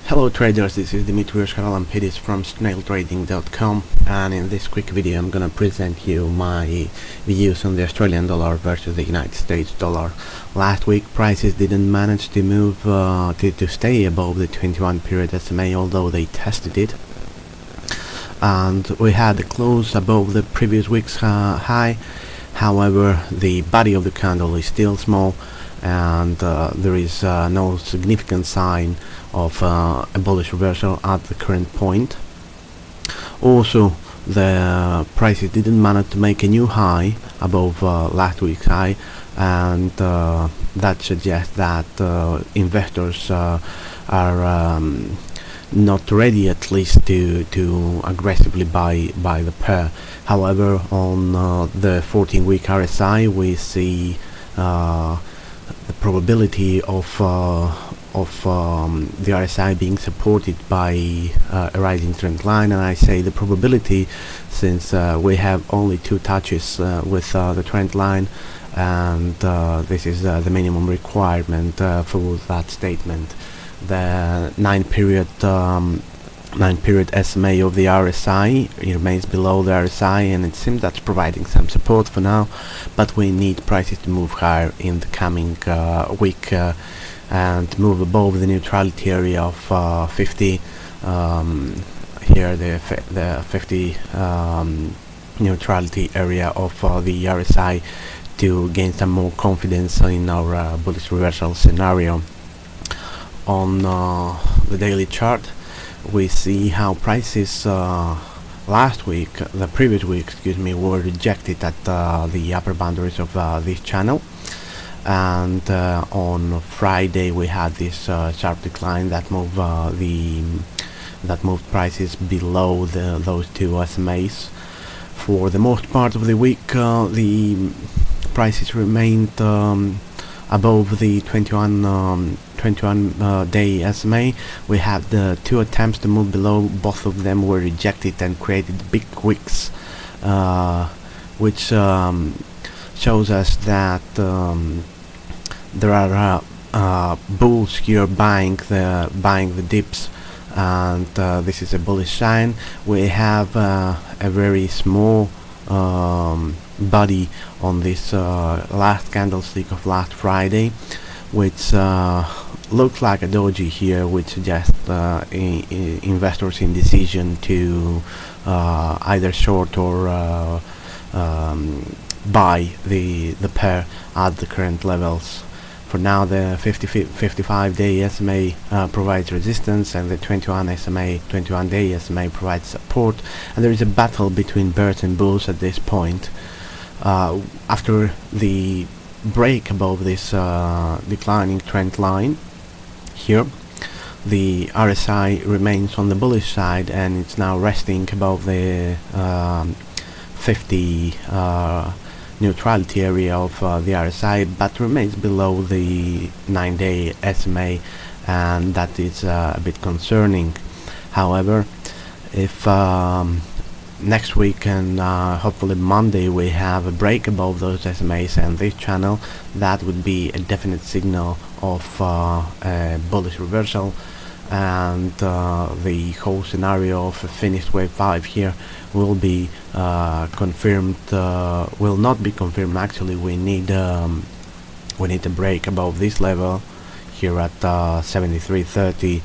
Hello traders, this is Dimitrios Charalampidis from snailtrading.com, and in this quick video I'm gonna present you my views on the Australian dollar versus the United States dollar. Last week prices didn't manage to move to stay above the 21 period SMA, although they tested it, and we had a close above the previous week's high. However, the body of the candle is still small, and there is no significant sign of a bullish reversal at the current point. Also, the prices didn't manage to make a new high above last week's high, and that suggests that investors are not ready, at least, to aggressively buy the pair. However, on the 14-week RSI, we see the probability of the RSI being supported by a rising trend line, and I say the probability since we have only two touches with the trend line, and this is the minimum requirement for that statement. The 9 period SMA of the RSI remains below the RSI, and it seems that's providing some support for now, but we need prices to move higher in the coming week and move above the neutrality area of 50. Here the 50 neutrality area of the RSI to gain some more confidence in our bullish reversal scenario. On the daily chart, we see how prices the previous week, were rejected at the upper boundaries of this channel, and on Friday we had this sharp decline that moved prices below those two SMAs. For the most part of the week, the prices remained above the 21 day SMA. We had the two attempts to move below. Both of them were rejected and created big wicks, which shows us that there are bulls here buying the dips, and this is a bullish sign. We have a very small body on this last candlestick of last Friday, which looks like a doji here, which suggests investors' indecision to either short or buy the pair at the current levels. For now, the 55 day SMA provides resistance, and the 21 day SMA provides support, and there is a battle between bears and bulls at this point. After the break above this declining trend line here, the RSI remains on the bullish side, and it's now resting above the 50 neutrality area of the RSI, but remains below the 9-day SMA, and that is a bit concerning. However, if next week and hopefully Monday we have a break above those SMAs and this channel, that would be a definite signal of a bullish reversal, and the whole scenario of a finished wave 5 here will be confirmed, will not be confirmed actually. We need a break above this level here at 73.30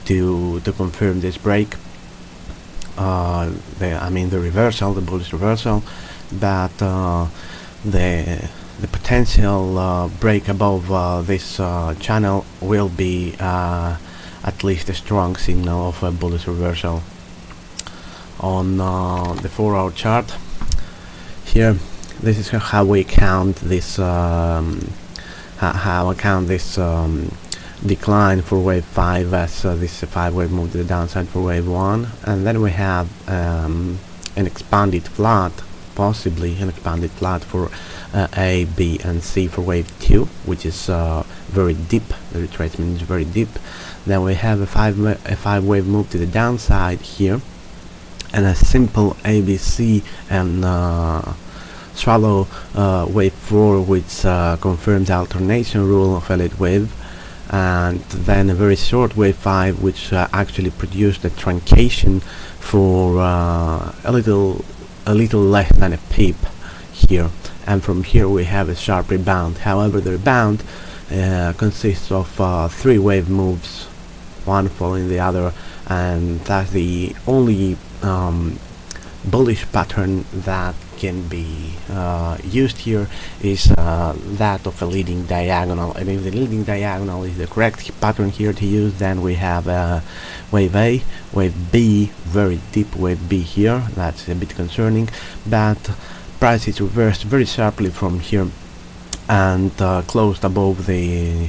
to confirm this break. The reversal, the bullish reversal, but the potential break above this channel will be at least a strong signal of a bullish reversal. On the 4-hour chart here, this is how we count this decline for wave 5, as this 5-wave move to the downside for wave 1, and then we have an expanded flat, possibly an expanded flat for A, B and C for wave 2, which is very deep. The retracement is very deep. Then we have a 5-wave move to the downside here, and a simple ABC and swallow wave 4, which confirms the alternation rule of Elliott wave, and then a very short wave 5 which actually produced a truncation for a little less than a peep here, and from here we have a sharp rebound. However, the rebound consists of 3 wave moves, one following the other, and that's the only bullish pattern that can be used here is that of a leading diagonal. And if the leading diagonal is the correct pattern here to use, then we have wave A, wave B, very deep wave B here. That's a bit concerning, but price is reversed very sharply from here and closed above the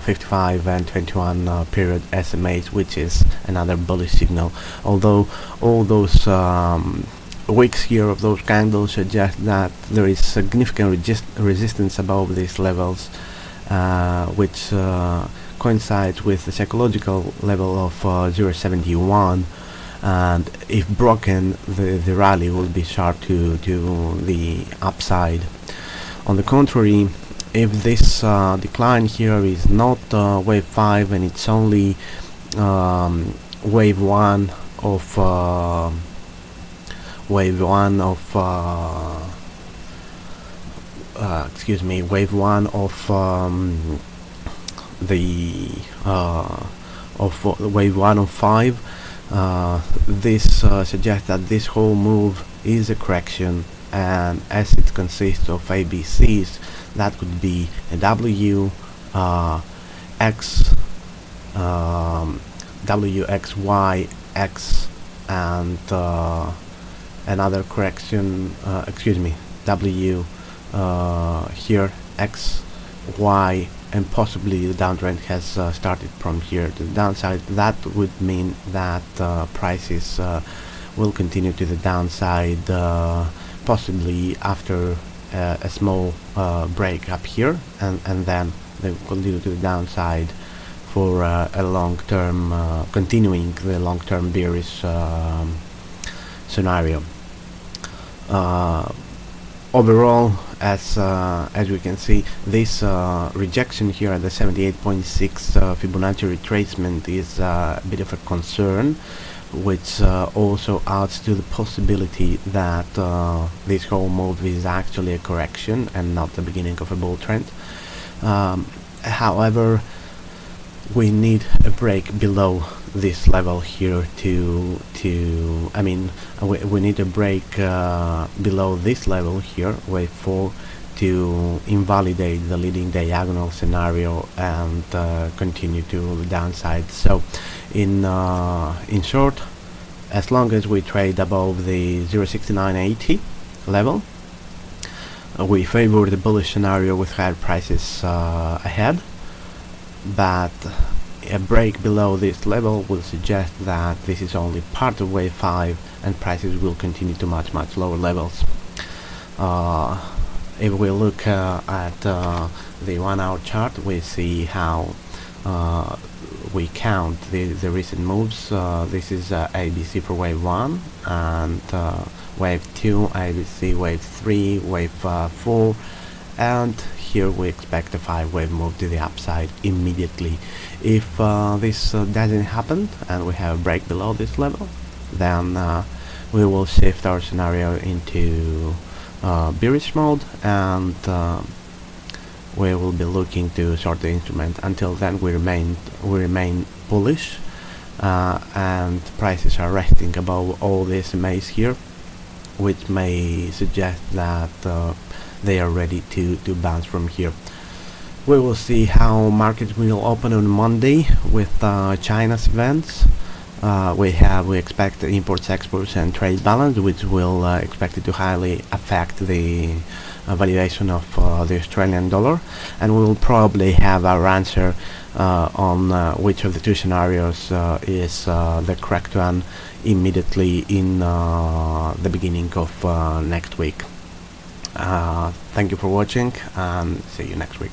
55 and 21 period SMAs, which is another bullish signal. Although all those wicks here of those candles suggest that there is significant resistance above these levels, which coincides with the psychological level of 0.71, and if broken, the rally will be sharp to the upside. On the contrary, if this decline here is not wave 5 and it's only wave 1 of wave 1 of wave 1 of 5, this suggests that this whole move is a correction, and as it consists of ABCs, that could be a W, X, W, X, Y, X, and another correction, W here, X, Y, and possibly the downtrend has started from here to the downside. That would mean that prices will continue to the downside, possibly after a small break up here, and then they will continue to the downside for a long-term, continuing the long-term bearish scenario. Overall, as we can see, this rejection here at the 78.6 Fibonacci retracement is a bit of a concern, which also adds to the possibility that this whole move is actually a correction and not the beginning of a bull trend. However, we need a break below this level here we need a break below this level here, wave 4, to invalidate the leading diagonal scenario and continue to the downside. So in short, as long as we trade above the 0.6980 level, we favor the bullish scenario with higher prices ahead, but a break below this level will suggest that this is only part of wave 5 and prices will continue to much lower levels. If we look at the 1 hour chart, we see how we count the recent moves. This is ABC for wave 1, and wave 2, ABC, wave 3, wave 4, and here we expect a 5-wave move to the upside immediately. If this doesn't happen and we have a break below this level, then we will shift our scenario into bearish mode, and we will be looking to short the instrument. Until then, we remain bullish, and prices are resting above all the SMAs here, which may suggest that they are ready to bounce from here. We will see how markets will open on Monday with China's events. We expect the imports, exports, and trade balance, which will expected to highly affect the valuation of the Australian dollar, and we will probably have our answer on which of the two scenarios is the correct one immediately in the beginning of next week. Thank you for watching, and see you next week.